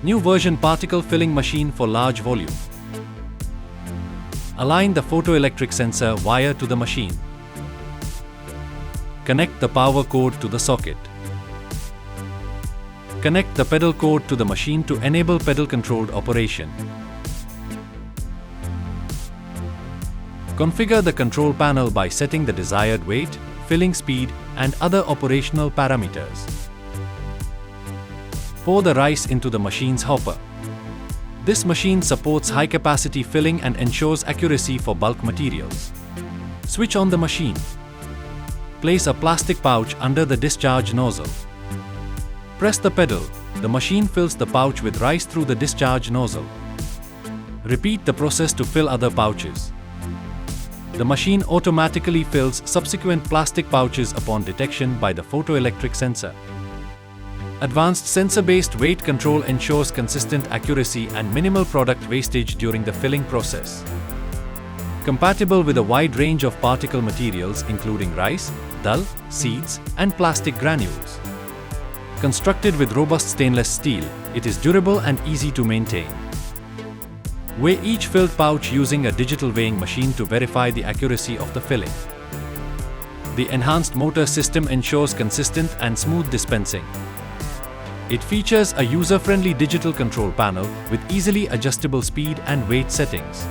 New version particle filling machine for large volume. Align the photoelectric sensor wire to the machine. Connect the power cord to the socket. Connect the pedal cord to the machine to enable pedal-controlled operation. Configure the control panel by setting the desired weight, filling speed, and other operational parameters. Pour the rice into the machine's hopper. This machine supports high-capacity filling and ensures accuracy for bulk materials. Switch on the machine. Place a plastic pouch under the discharge nozzle. Press the pedal. The machine fills the pouch with rice through the discharge nozzle. Repeat the process to fill other pouches. The machine automatically fills subsequent plastic pouches upon detection by the photoelectric sensor. Advanced sensor-based weight control ensures consistent accuracy and minimal product wastage during the filling process. Compatible with a wide range of particle materials including rice, dal, seeds, and plastic granules. Constructed with robust stainless steel, it is durable and easy to maintain. Weigh each filled pouch using a digital weighing machine to verify the accuracy of the filling. The enhanced motor system ensures consistent and smooth dispensing. It features a user-friendly digital control panel with easily adjustable speed and weight settings.